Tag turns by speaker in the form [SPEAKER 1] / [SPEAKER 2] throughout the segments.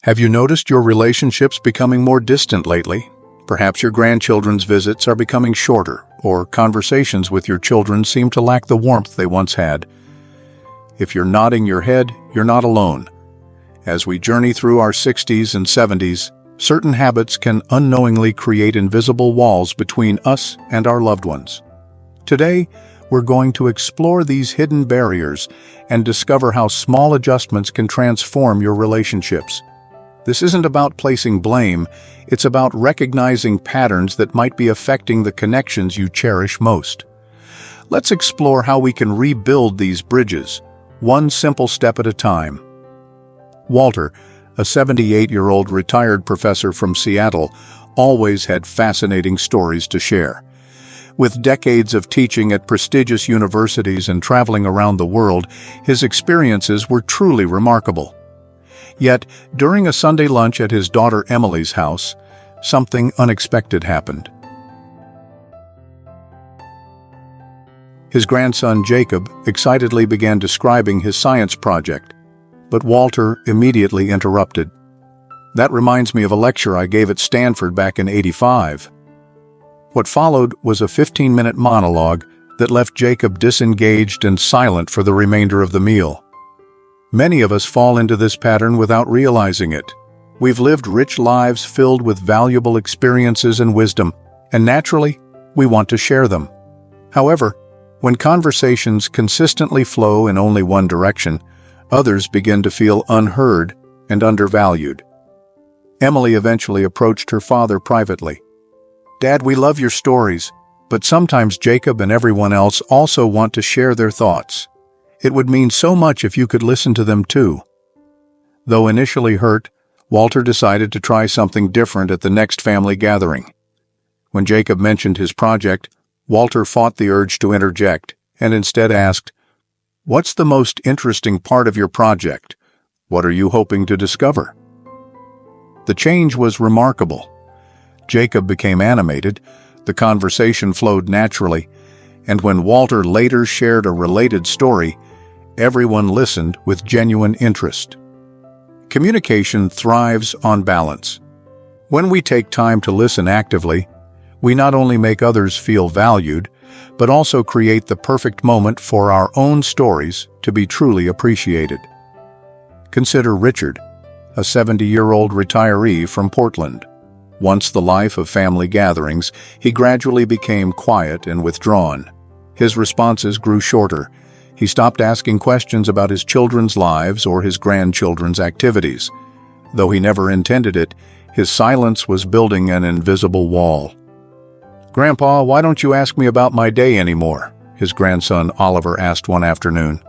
[SPEAKER 1] Have you noticed your relationships becoming more distant lately? Perhaps your grandchildren's visits are becoming shorter, or conversations with your children seem to lack the warmth they once had. If you're nodding your head, you're not alone. As we journey through our 60s and 70s, certain habits can unknowingly create invisible walls between us and our loved ones. Today, we're going to explore these hidden barriers and discover how small adjustments can transform your relationships. This isn't about placing blame, it's about recognizing patterns that might be affecting the connections you cherish most. Let's explore how we can rebuild these bridges, one simple step at a time. Walter, a 78-year-old retired professor from Seattle, always had fascinating stories to share. With decades of teaching at prestigious universities and traveling around the world, his experiences were truly remarkable. Yet, during a Sunday lunch at his daughter Emily's house, something unexpected happened. His grandson Jacob excitedly began describing his science project, but Walter immediately interrupted. "That reminds me of a lecture I gave at Stanford back in '85. What followed was a 15-minute monologue that left Jacob disengaged and silent for the remainder of the meal. Many of us fall into this pattern without realizing it. We've lived rich lives filled with valuable experiences and wisdom, and naturally, we want to share them. However, when conversations consistently flow in only one direction, others begin to feel unheard and undervalued. Emily eventually approached her father privately. "Dad, we love your stories, but sometimes Jacob and everyone else also want to share their thoughts. It would mean so much if you could listen to them too." Though initially hurt, Walter decided to try something different at the next family gathering. When Jacob mentioned his project, Walter fought the urge to interject and instead asked, "What's the most interesting part of your project? What are you hoping to discover?" The change was remarkable. Jacob became animated, the conversation flowed naturally, and when Walter later shared a related story, everyone listened with genuine interest. Communication thrives on balance. When we take time to listen actively, we not only make others feel valued, but also create the perfect moment for our own stories to be truly appreciated. Consider Richard, a 70-year-old retiree from Portland. Once the life of family gatherings, he gradually became quiet and withdrawn. His responses grew shorter. He stopped asking questions about his children's lives or his grandchildren's activities. Though he never intended it, his silence was building an invisible wall. "Grandpa, why don't you ask me about my day anymore?" his grandson Oliver asked one afternoon.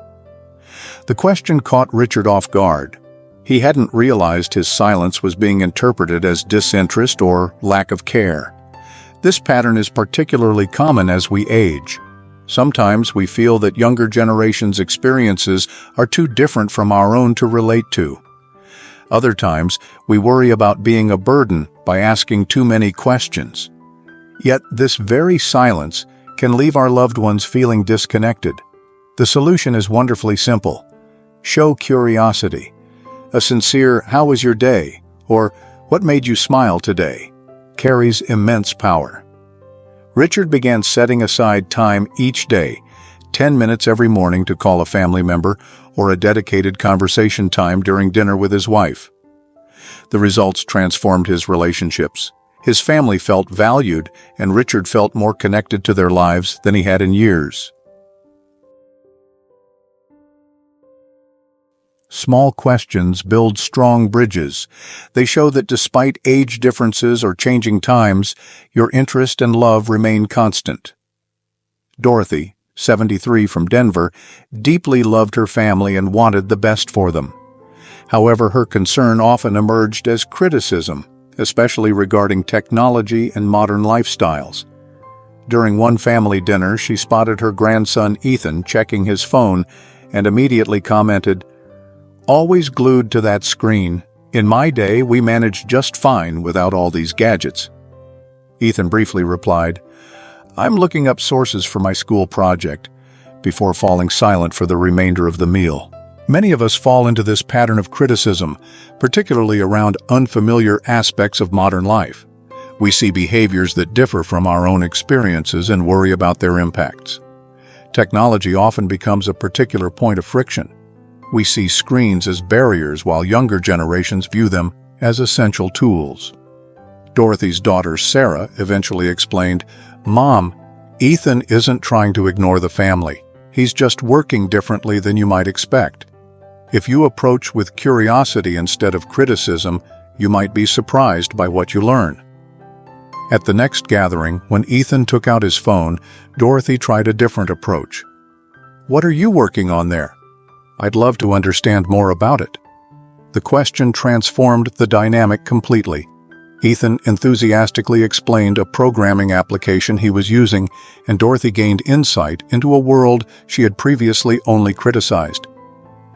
[SPEAKER 1] The question caught Richard off guard. He hadn't realized his silence was being interpreted as disinterest or lack of care. This pattern is particularly common as we age. Sometimes we feel that younger generations' experiences are too different from our own to relate to. Other times, we worry about being a burden by asking too many questions. Yet this very silence can leave our loved ones feeling disconnected. The solution is wonderfully simple. Show curiosity. A sincere "How was your day?" or "What made you smile today?" carries immense power. Richard began setting aside time each day, 10 minutes every morning to call a family member or a dedicated conversation time during dinner with his wife. The results transformed his relationships. His family felt valued, and Richard felt more connected to their lives than he had in years. Small questions build strong bridges. They show that despite age differences or changing times, your interest and love remain constant. Dorothy, 73 from Denver, deeply loved her family and wanted the best for them. However, her concern often emerged as criticism, especially regarding technology and modern lifestyles. During one family dinner, she spotted her grandson Ethan checking his phone and immediately commented, "Always glued to that screen. In my day, we managed just fine without all these gadgets." Ethan briefly replied, "I'm looking up sources for my school project," before falling silent for the remainder of the meal. Many of us fall into this pattern of criticism, particularly around unfamiliar aspects of modern life. We see behaviors that differ from our own experiences and worry about their impacts. Technology often becomes a particular point of friction. We see screens as barriers while younger generations view them as essential tools. Dorothy's daughter, Sarah, eventually explained, "Mom, Ethan isn't trying to ignore the family. He's just working differently than you might expect. If you approach with curiosity instead of criticism, you might be surprised by what you learn." At the next gathering, when Ethan took out his phone, Dorothy tried a different approach. "What are you working on there? I'd love to understand more about it." The question transformed the dynamic completely. Ethan enthusiastically explained a programming application he was using, and Dorothy gained insight into a world she had previously only criticized.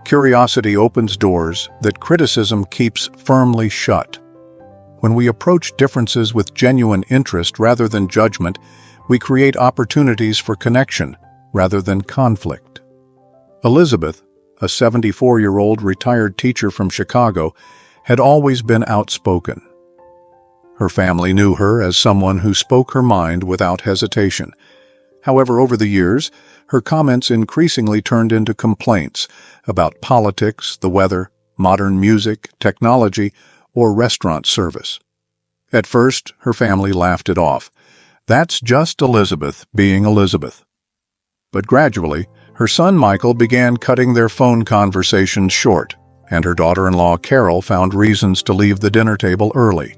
[SPEAKER 1] Curiosity opens doors that criticism keeps firmly shut. When we approach differences with genuine interest rather than judgment, we create opportunities for connection rather than conflict. Elizabeth, a 74-year-old retired teacher from Chicago, had always been outspoken. Her family knew her as someone who spoke her mind without hesitation. However, over the years, her comments increasingly turned into complaints about politics, the weather, modern music, technology, or restaurant service. At first, her family laughed it off. That's just Elizabeth being Elizabeth. But gradually, her son Michael began cutting their phone conversations short, and her daughter-in-law Carol found reasons to leave the dinner table early.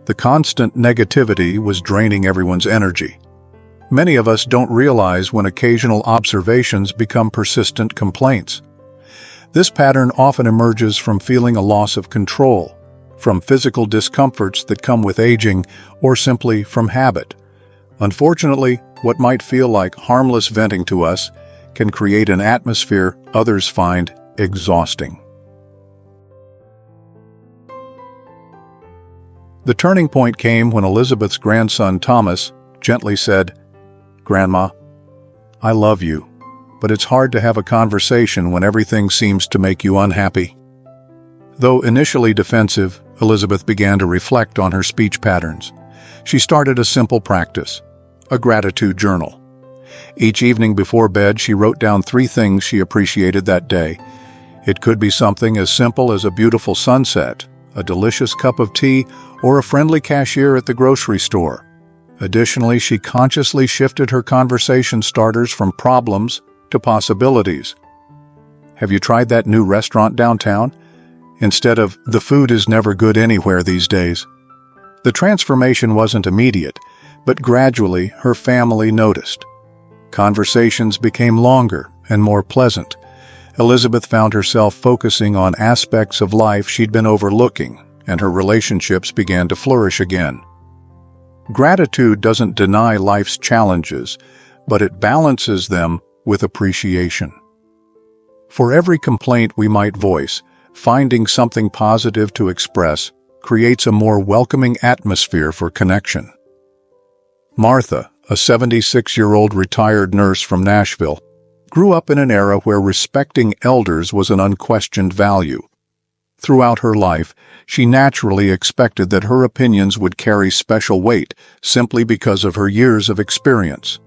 [SPEAKER 1] The constant negativity was draining everyone's energy. Many of us don't realize when occasional observations become persistent complaints. This pattern often emerges from feeling a loss of control, from physical discomforts that come with aging, or simply from habit. Unfortunately, what might feel like harmless venting to us can create an atmosphere others find exhausting. The turning point came when Elizabeth's grandson Thomas gently said, "Grandma, I love you, but it's hard to have a conversation when everything seems to make you unhappy." Though initially defensive, Elizabeth began to reflect on her speech patterns. She started a simple practice, a gratitude journal. Each evening before bed, she wrote down 3 things she appreciated that day. It could be something as simple as a beautiful sunset, a delicious cup of tea, or a friendly cashier at the grocery store. Additionally, she consciously shifted her conversation starters from problems to possibilities. "Have you tried that new restaurant downtown?" Instead of, "The food is never good anywhere these days." The transformation wasn't immediate, but gradually her family noticed. Conversations became longer and more pleasant. Elizabeth found herself focusing on aspects of life she'd been overlooking, and her relationships began to flourish again. Gratitude doesn't deny life's challenges, but it balances them with appreciation. For every complaint we might voice, finding something positive to express creates a more welcoming atmosphere for connection. Martha, a 76-year-old retired nurse from Nashville, grew up in an era where respecting elders was an unquestioned value. Throughout her life, she naturally expected that her opinions would carry special weight simply because of her years of experience.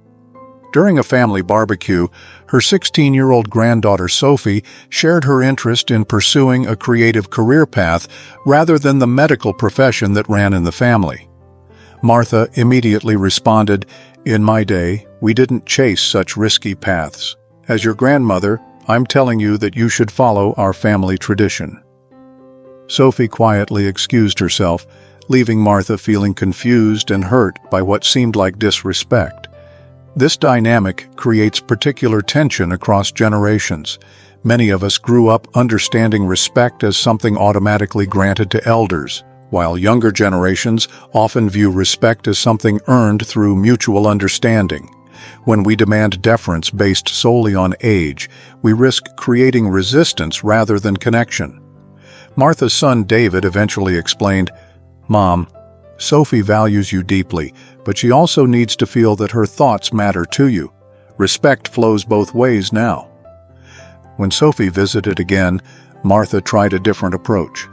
[SPEAKER 1] During a family barbecue, her 16-year-old granddaughter Sophie shared her interest in pursuing a creative career path rather than the medical profession that ran in the family. Martha immediately responded, "In my day, we didn't chase such risky paths. As your grandmother, I'm telling you that you should follow our family tradition." Sophie quietly excused herself, leaving Martha feeling confused and hurt by what seemed like disrespect. This dynamic creates particular tension across generations. Many of us grew up understanding respect as something automatically granted to elders, while younger generations often view respect as something earned through mutual understanding. When we demand deference based solely on age, we risk creating resistance rather than connection. Martha's son David eventually explained, "Mom, Sophie values you deeply, but she also needs to feel that her thoughts matter to you. Respect flows both ways now." When Sophie visited again, Martha tried a different approach.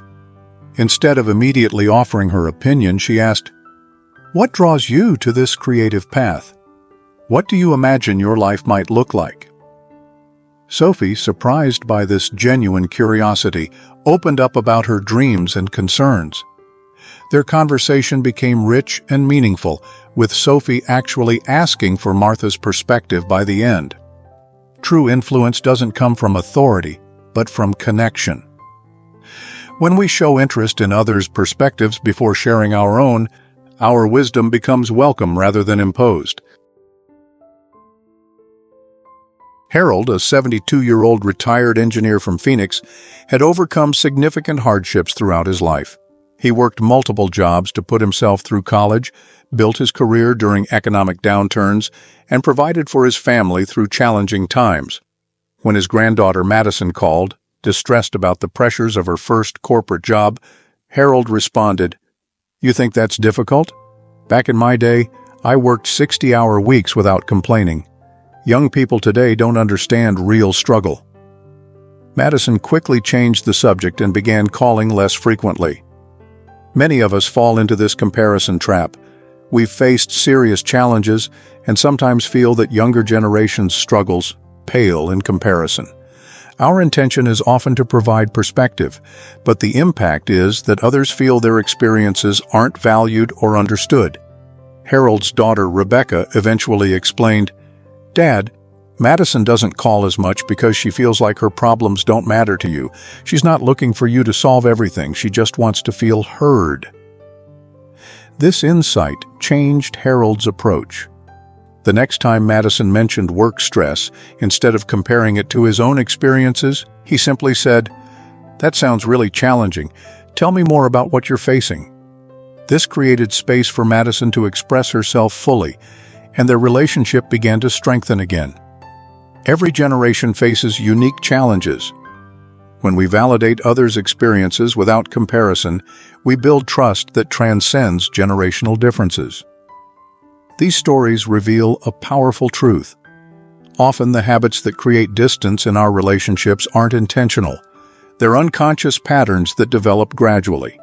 [SPEAKER 1] Instead of immediately offering her opinion, she asked, "What draws you to this creative path? What do you imagine your life might look like?" Sophie, surprised by this genuine curiosity, opened up about her dreams and concerns. Their conversation became rich and meaningful, with Sophie actually asking for Martha's perspective by the end. True influence doesn't come from authority, but from connection. When we show interest in others' perspectives before sharing our own, our wisdom becomes welcome rather than imposed. Harold, a 72-year-old retired engineer from Phoenix, had overcome significant hardships throughout his life. He worked multiple jobs to put himself through college, built his career during economic downturns, and provided for his family through challenging times. When his granddaughter Madison called, distressed about the pressures of her first corporate job, Harold responded, "You think that's difficult? Back in my day, I worked 60-hour weeks without complaining. Young people today don't understand real struggle." Madison quickly changed the subject and began calling less frequently. Many of us fall into this comparison trap. We've faced serious challenges and sometimes feel that younger generations' struggles pale in comparison. Our intention is often to provide perspective, but the impact is that others feel their experiences aren't valued or understood. Harold's daughter Rebecca eventually explained, "Dad, Madison doesn't call as much because she feels like her problems don't matter to you. She's not looking for you to solve everything, she just wants to feel heard." This insight changed Harold's approach. The next time Madison mentioned work stress, instead of comparing it to his own experiences, he simply said, "That sounds really challenging. Tell me more about what you're facing." This created space for Madison to express herself fully, and their relationship began to strengthen again. Every generation faces unique challenges. When we validate others' experiences without comparison, we build trust that transcends generational differences. These stories reveal a powerful truth. Often the habits that create distance in our relationships aren't intentional. They're unconscious patterns that develop gradually.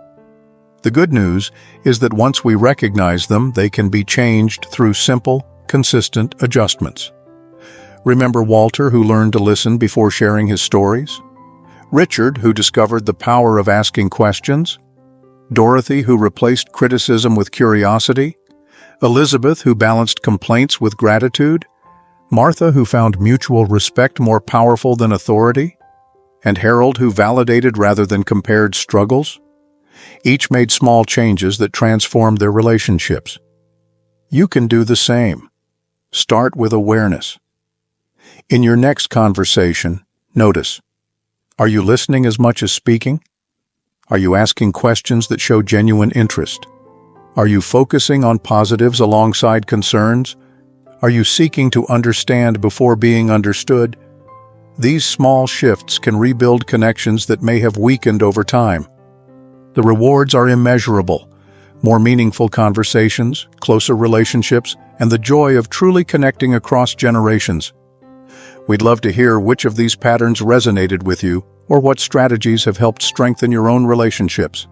[SPEAKER 1] The good news is that once we recognize them, they can be changed through simple, consistent adjustments. Remember Walter, who learned to listen before sharing his stories? Richard, who discovered the power of asking questions? Dorothy, who replaced criticism with curiosity? Elizabeth, who balanced complaints with gratitude? Martha, who found mutual respect more powerful than authority? And Harold, who validated rather than compared struggles? Each made small changes that transformed their relationships. You can do the same. Start with awareness. In your next conversation, notice: are you listening as much as speaking? Are you asking questions that show genuine interest? Are you focusing on positives alongside concerns? Are you seeking to understand before being understood? These small shifts can rebuild connections that may have weakened over time. The rewards are immeasurable: more meaningful conversations, closer relationships, and the joy of truly connecting across generations. We'd love to hear which of these patterns resonated with you, or what strategies have helped strengthen your own relationships.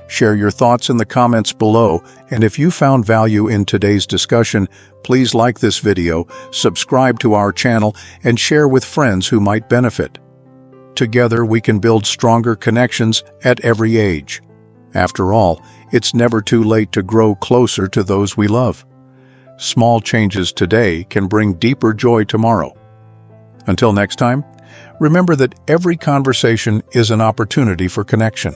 [SPEAKER 1] Share your thoughts in the comments below, and if you found value in today's discussion, please like this video, subscribe to our channel, and share with friends who might benefit. Together we can build stronger connections at every age. After all, it's never too late to grow closer to those we love. Small changes today can bring deeper joy tomorrow. Until next time, remember that every conversation is an opportunity for connection.